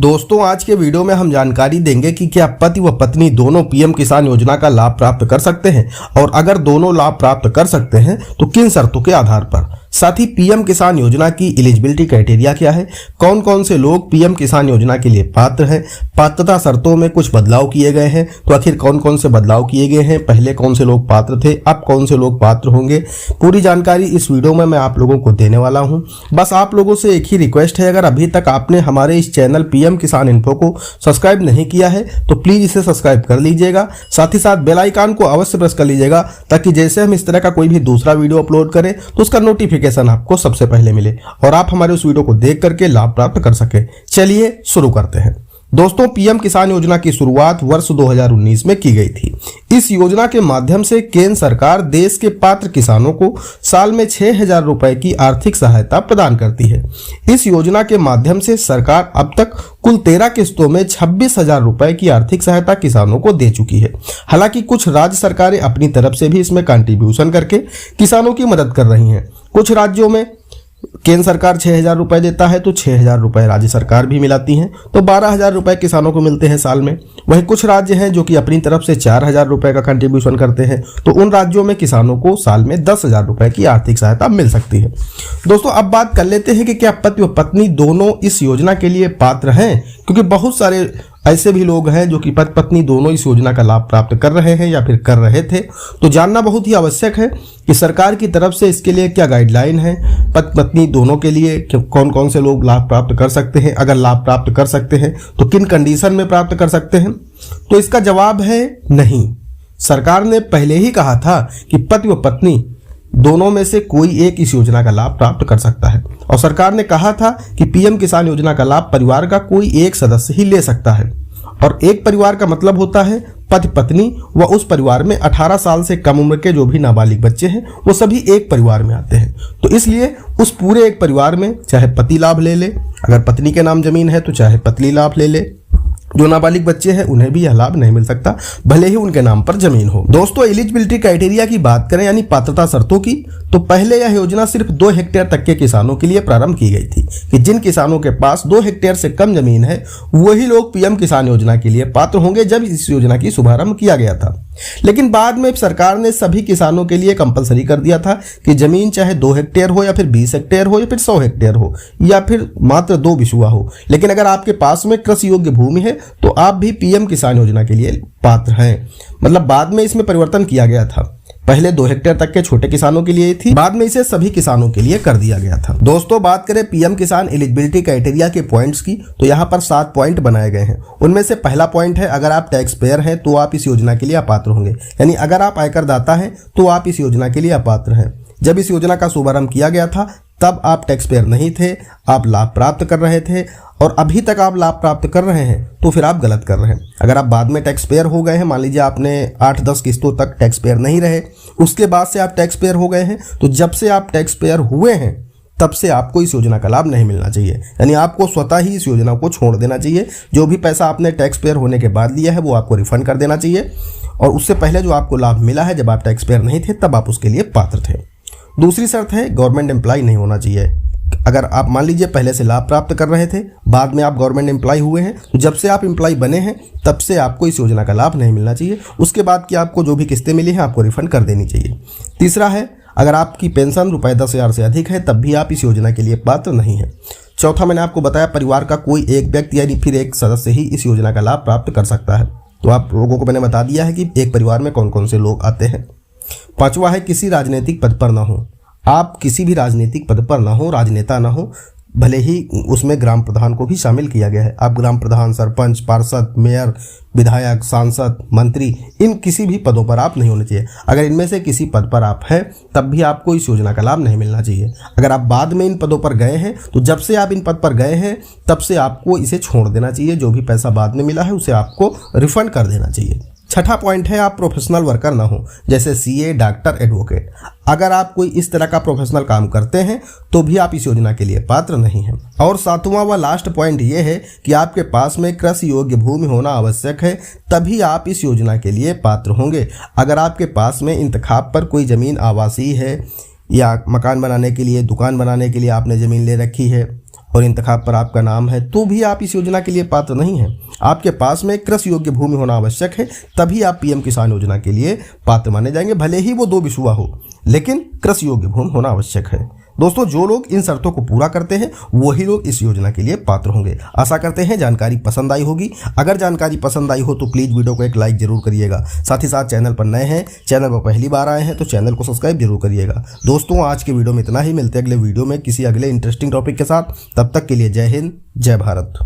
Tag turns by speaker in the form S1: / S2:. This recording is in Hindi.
S1: दोस्तों आज के वीडियो में हम जानकारी देंगे कि क्या पति व पत्नी दोनों पीएम किसान योजना का लाभ प्राप्त कर सकते हैं और अगर दोनों लाभ प्राप्त कर सकते हैं तो किन शर्तों के आधार पर। साथ ही पीएम किसान योजना की एलिजिबिलिटी क्राइटेरिया क्या है, कौन कौन से लोग पीएम किसान योजना के लिए पात्र हैं, पात्रता शर्तों में कुछ बदलाव किए गए हैं तो आखिर कौन कौन से बदलाव किए गए हैं, पहले कौन से लोग पात्र थे अब कौन से लोग पात्र होंगे, पूरी जानकारी इस वीडियो में मैं आप लोगों को देने वाला हूं। बस आप लोगों से एक ही रिक्वेस्ट है, अगर अभी तक आपने हमारे इस चैनल पीएम किसान इन्फो को सब्सक्राइब नहीं किया है तो प्लीज इसे सब्सक्राइब कर लीजिएगा, साथ ही साथ बेल आइकन को अवश्य प्रेस कर लीजिएगा ताकि जैसे हम इस तरह का कोई भी दूसरा वीडियो अपलोड करें तो उसका नोटिफिकेशन आपको सबसे पहले मिले और आप हमारे उस वीडियो को देख करके लाभ प्राप्त कर सके। चलिए शुरू करते हैं। दोस्तों पीएम किसान योजना की शुरुआत वर्ष 2019 में की गई थी। इस योजना के माध्यम से केंद्र सरकार देश के पात्र किसानों को साल में 6,000 रुपए की आर्थिक सहायता प्रदान करती है। इस योजना के माध्यम से सरकार अब तक कुल 13 किस्तों में 26,000 रुपए की आर्थिक सहायता किसानों को दे चुकी है। हालांकि कुछ राज्य सरकारें अपनी तरफ से भी इसमें कंट्रीब्यूशन करके किसानों की मदद कर रही हैं। कुछ राज्यों में केंद्र सरकार 6,000 रुपए देता है तो 6,000 रुपए राज्य सरकार भी मिलाती हैं तो 12,000 रुपए किसानों को मिलते हैं साल में। वहीं कुछ राज्य हैं जो कि अपनी तरफ से 4,000 रुपए का कंट्रीब्यूशन करते हैं तो उन राज्यों में किसानों को साल में 10,000 रुपए की आर्थिक सहायता मिल सकती है। दोस्तों अब बात कर लेते हैं कि क्या पति व पत्नी दोनों इस योजना के लिए पात्र हैं, क्योंकि बहुत सारे ऐसे भी लोग हैं जो कि पति पत्नी दोनों इस योजना का लाभ प्राप्त कर रहे हैं या फिर कर रहे थे। तो जानना बहुत ही आवश्यक है कि सरकार की तरफ से इसके लिए क्या गाइडलाइन है, पति पत्नी दोनों के लिए कौन कौन से लोग लाभ प्राप्त कर सकते हैं, अगर लाभ प्राप्त कर सकते हैं तो किन कंडीशन में प्राप्त कर सकते हैं। तो इसका जवाब है नहीं। सरकार ने पहले ही कहा था कि पति व पत्नी दोनों में से कोई एक इस योजना का लाभ प्राप्त कर सकता है और सरकार ने कहा था कि पीएम किसान योजना का लाभ परिवार का कोई एक सदस्य ही ले सकता है और एक परिवार का मतलब होता है पति पत्नी व उस परिवार में 18 साल से कम उम्र के जो भी नाबालिग बच्चे हैं वो सभी एक परिवार में आते हैं। तो इसलिए उस पूरे एक परिवार में चाहे पति लाभ ले ले, अगर पत्नी के नाम जमीन है तो चाहे पत्नी लाभ ले ले, जो नाबालिग बच्चे हैं उन्हें भी यह लाभ नहीं मिल सकता भले ही उनके नाम पर जमीन हो। दोस्तों एलिजिबिलिटी क्राइटेरिया की बात करें यानी पात्रता शर्तों की, तो पहले यह योजना सिर्फ 2 हेक्टेयर तक के किसानों के लिए प्रारंभ की गई थी कि जिन किसानों के पास 2 हेक्टेयर से कम जमीन है वही लोग पीएम किसान योजना के लिए पात्र होंगे जब इस योजना की शुभारंभ किया गया था। लेकिन बाद में सरकार ने सभी किसानों के लिए कंपलसरी कर दिया था कि जमीन चाहे 2 हेक्टेयर हो या फिर 20 हेक्टेयर हो या फिर 100 हेक्टेयर हो या फिर मात्र 2 बिसुआ हो, लेकिन अगर आपके पास में कृषि योग्य भूमि है तो आप भी पीएम किसान योजना के लिए पात्र हैं। मतलब बाद में इसमें परिवर्तन किया गया था, पहले 2 हेक्टेयर तक के छोटे किसानों के लिए थी, बाद में इसे सभी किसानों के लिए कर दिया गया था। दोस्तों बात करें पीएम किसान एलिजिबिलिटी क्राइटेरिया के पॉइंट्स की, तो यहाँ पर 7 पॉइंट बनाए गए हैं। उनमें से पहला पॉइंट है अगर आप टैक्स पेयर हैं तो आप इस योजना के लिए अपात्र होंगे, यानी अगर आप आयकर दाता हैं तो आप इस योजना के लिए अपात्र हैं। जब इस योजना का शुभारंभ किया गया था तब आप टैक्स पेयर नहीं थे, आप लाभ प्राप्त कर रहे थे और अभी तक आप लाभ प्राप्त कर रहे हैं तो फिर आप गलत कर रहे हैं। अगर आप बाद में टैक्स पेयर हो गए हैं, मान लीजिए आपने 8-10 किस्तों तक टैक्स पेयर नहीं रहे, उसके बाद से आप टैक्स पेयर हो गए हैं, तो जब से आप टैक्स पेयर हुए हैं तब से आपको इस योजना का लाभ नहीं मिलना चाहिए, यानी आपको स्वतः ही इस योजना को छोड़ देना चाहिए। जो भी पैसा आपने टैक्स पेयर होने के बाद लिया है वो आपको रिफंड कर देना चाहिए और उससे पहले जो आपको लाभ मिला है जब आप टैक्स पेयर नहीं थे तब आप उसके लिए पात्र थे। दूसरी शर्त है गवर्नमेंट एम्प्लॉय नहीं होना चाहिए। अगर आप मान लीजिए पहले से लाभ प्राप्त कर रहे थे, बाद में आप गवर्नमेंट एम्प्लॉय हुए हैं, तो जब से आप एम्प्लॉय बने हैं तब से आपको इस योजना का लाभ नहीं मिलना चाहिए। उसके बाद की आपको जो भी किस्तें मिली हैं आपको रिफंड कर देनी चाहिए। तीसरा है अगर आपकी पेंशन रुपये 10,000 से अधिक है तब भी आप इस योजना के लिए पात्र नहीं है। चौथा मैंने आपको बताया परिवार का कोई एक व्यक्ति यानी फिर एक सदस्य ही इस योजना का लाभ प्राप्त कर सकता है। तो आप लोगों को मैंने बता दिया है कि एक परिवार में कौन कौन से लोग आते हैं। पांचवा है किसी राजनीतिक पद पर ना हो। आप किसी भी राजनीतिक पद पर ना हो, राजनेता ना हो, भले ही उसमें ग्राम प्रधान को भी शामिल किया गया है। आप ग्राम प्रधान, सरपंच, पार्षद, मेयर, विधायक, सांसद, मंत्री, इन किसी भी पदों पर आप नहीं होने चाहिए। अगर इनमें से किसी पद पर आप हैं तब भी आपको इस योजना का लाभ नहीं मिलना चाहिए। अगर आप बाद में इन पदों पर गए हैं तो जब से आप इन पद पर गए हैं तब से आपको इसे छोड़ देना चाहिए। जो भी पैसा बाद में मिला है उसे आपको रिफंड कर देना चाहिए। छठा पॉइंट है आप प्रोफेशनल वर्कर ना हो, जैसे सीए, डॉक्टर, एडवोकेट। अगर आप कोई इस तरह का प्रोफेशनल काम करते हैं तो भी आप इस योजना के लिए पात्र नहीं हैं। और सातवां व लास्ट पॉइंट ये है कि आपके पास में कृषि योग्य भूमि होना आवश्यक है, तभी आप इस योजना के लिए पात्र होंगे। अगर आपके पास में इंतखाब पर कोई ज़मीन आवासीय है या मकान बनाने के लिए, दुकान बनाने के लिए आपने ज़मीन ले रखी है और इंतखाब पर आपका नाम है तो भी आप इस योजना के लिए पात्र नहीं हैं। आपके पास में कृषि योग्य भूमि होना आवश्यक है, तभी आप पीएम किसान योजना के लिए पात्र माने जाएंगे। भले ही वो 2 बिसुआ हो, लेकिन कृषि योग्य भूमि होना आवश्यक है। दोस्तों, जो लोग इन शर्तों को पूरा करते हैं वही लोग इस योजना के लिए पात्र होंगे। आशा करते हैं जानकारी पसंद आई होगी। अगर जानकारी पसंद आई हो तो प्लीज़ वीडियो को एक लाइक जरूर करिएगा। साथ ही साथ चैनल पर नए हैं, चैनल पर पहली बार आए हैं तो चैनल को सब्सक्राइब जरूर करिएगा। दोस्तों, आज के वीडियो में इतना ही। मिलते हैं अगले वीडियो में किसी अगले इंटरेस्टिंग टॉपिक के साथ। तब तक के लिए जय हिंद, जय भारत।